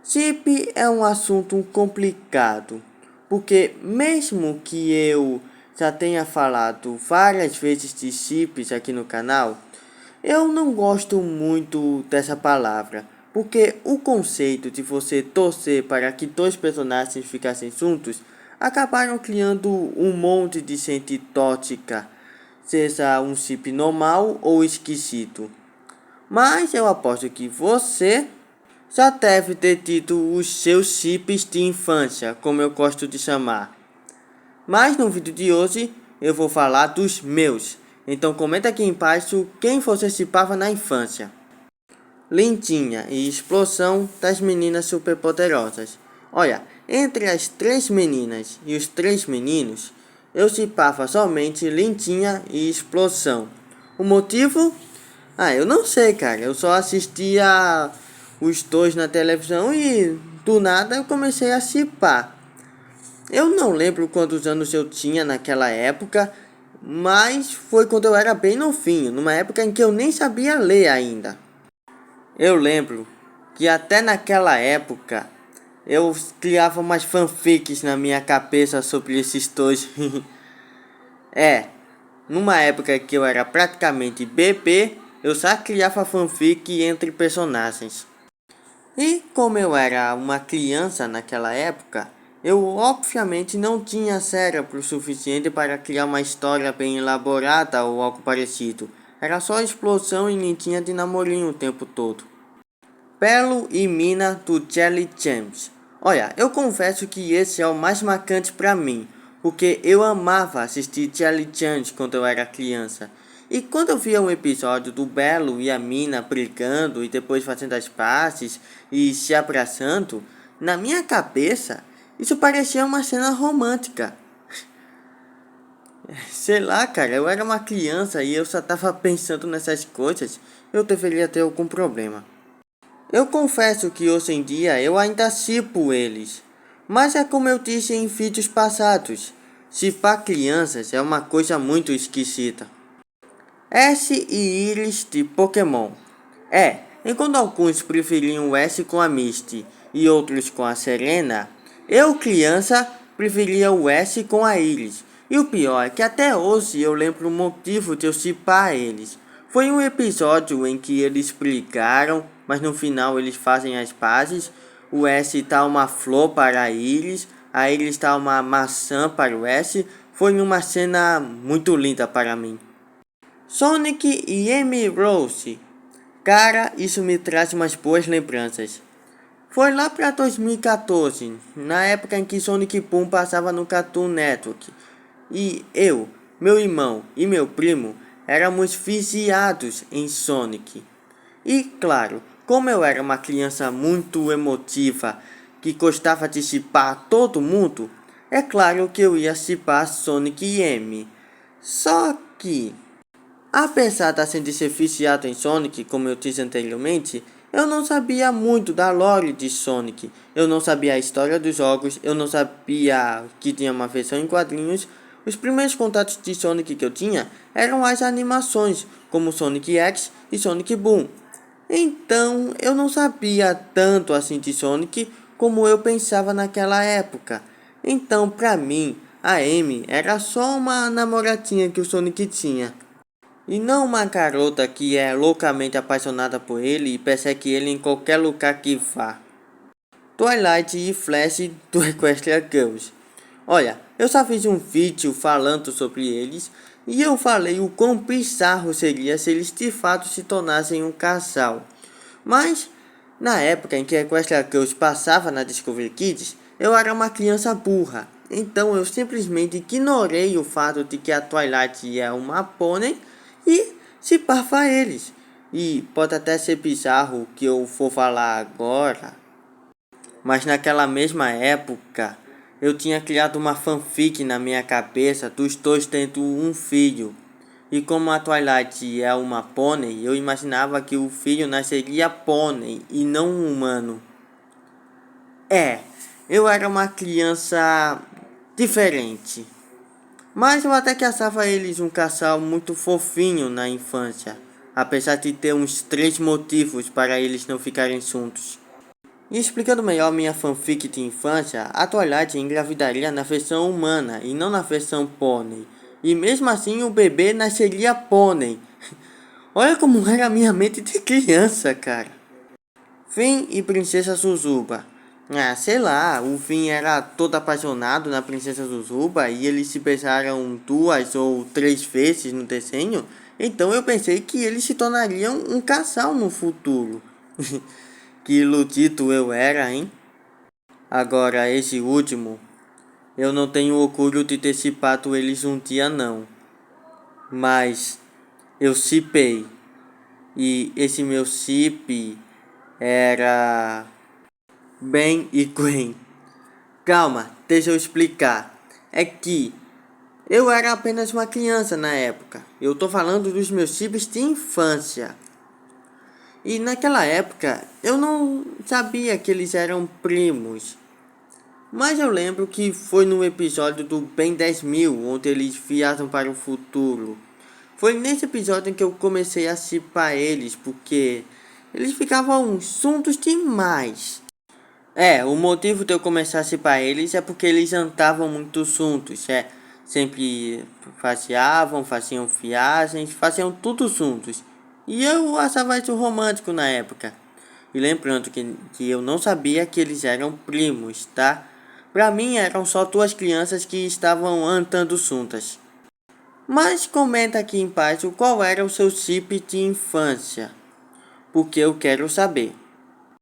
Chip é um assunto complicado, porque mesmo que eu já tenha falado várias vezes de chips aqui no canal, eu não gosto muito dessa palavra, porque o conceito de você torcer para que dois personagens ficassem juntos acabaram criando um monte de gente tóxica, seja um chip normal ou esquisito. Mas eu aposto que você já deve ter tido os seus chips de infância, como eu gosto de chamar. Mas no vídeo de hoje eu vou falar dos meus. Então comenta aqui embaixo quem você chipava na infância. Lentinha e explosão das meninas superpoderosas. Olha, entre as 3 meninas e os 3 meninos, eu chipava somente Lentinha e explosão. O motivo? Eu não sei, cara. Eu só assistia os dois na televisão e do nada eu comecei a chipar. Eu não lembro quantos anos eu tinha naquela época, mas foi quando eu era bem novinho, numa época em que eu nem sabia ler ainda. Eu lembro que até naquela época eu criava umas fanfics na minha cabeça sobre esses dois. Numa época que eu era praticamente bebê, eu só criava fanfic entre personagens. E como eu era uma criança naquela época, eu obviamente não tinha cérebro suficiente para criar uma história bem elaborada ou algo parecido. Era só explosão e lentinha de namorinho o tempo todo. Belo e Mina do Jelly James. Olha, eu confesso que esse é o mais marcante pra mim, porque eu amava assistir Jelly James quando eu era criança. E quando eu via um episódio do Belo e a Mina brigando e depois fazendo as pazes e se abraçando, na minha cabeça isso parecia uma cena romântica. Sei lá, cara, eu era uma criança e eu só tava pensando nessas coisas. Eu deveria ter algum problema. Eu confesso que hoje em dia eu ainda chipo eles, mas é como eu disse em vídeos passados, chipar crianças é uma coisa muito esquisita. Ash e Iris de Pokémon. Enquanto alguns preferiam o Ash com a Misty e outros com a Serena, eu criança preferia o Ash com a Iris. E o pior é que até hoje eu lembro o motivo de eu chipar eles. Foi um episódio em que eles brigaram, mas no final eles fazem as pazes. O Ash dá uma flor para a Iris dá uma maçã para o Ash. Foi uma cena muito linda para mim. Sonic e Amy Rose. Cara, isso me traz umas boas lembranças. Foi lá para 2014, na época em que Sonic Boom passava no Cartoon Network. E eu, meu irmão e meu primo éramos viciados em Sonic. E claro, como eu era uma criança muito emotiva que gostava de chipar todo mundo, é claro que eu ia chipar Sonic e Amy. Só que, apesar de ser viciado em Sonic, como eu disse anteriormente, eu não sabia muito da lore de Sonic. Eu não sabia a história dos jogos, eu não sabia que tinha uma versão em quadrinhos. Os primeiros contatos de Sonic que eu tinha eram as animações, como Sonic X e Sonic Boom. Então, eu não sabia tanto assim de Sonic como eu pensava naquela época. Então, pra mim, a Amy era só uma namoradinha que o Sonic tinha. E não uma garota que é loucamente apaixonada por ele e persegue ele em qualquer lugar que vá. Twilight e Flash do Equestria Girls. Olha, eu só fiz um vídeo falando sobre eles e eu falei o quão bizarro seria se eles de fato se tornassem um casal. Mas, na época em que Equestria Girls passava na Discovery Kids, eu era uma criança burra. Então eu simplesmente ignorei o fato de que a Twilight é uma pônei e chipava eles. E pode até ser bizarro o que eu for falar agora, mas naquela mesma época eu tinha criado uma fanfic na minha cabeça dos dois tendo um filho. E como a Twilight é uma pônei, eu imaginava que o filho nasceria pônei e não humano. Eu era uma criança diferente. Mas eu até que achava eles um casal muito fofinho na infância, apesar de ter uns 3 motivos para eles não ficarem juntos. E explicando melhor minha fanfic de infância, a Twilight engravidaria na versão humana e não na versão pônei. E mesmo assim o bebê nasceria pônei. Olha como era a minha mente de criança, cara. Finn e Princesa Suzuba. Ah, sei lá, o Finn era todo apaixonado na Princesa Suzuba e eles se beijaram 2 ou 3 vezes no desenho. Então eu pensei que eles se tornariam um casal no futuro. Que iludido eu era, hein? Agora, esse último, eu não tenho orgulho de ter cipado eles um dia não. Mas eu cipei. E esse meu cip era Ben e Gwen. Calma, deixa eu explicar. É que eu era apenas uma criança na época. Eu tô falando dos meus chips de infância. E naquela época eu não sabia que eles eram primos. Mas eu lembro que foi no episódio do Ben 10.000, onde eles viajam para o futuro. Foi nesse episódio que eu comecei a chipar eles, porque eles ficavam juntos demais. O motivo de eu começar a chipar eles é porque eles andavam muito juntos, sempre passeavam, faziam viagens, faziam tudo juntos. E eu achava isso romântico na época. E lembrando que eu não sabia que eles eram primos, tá? Pra mim eram só 2 crianças que estavam andando juntas. Mas comenta aqui embaixo qual era o seu chip de infância, porque eu quero saber.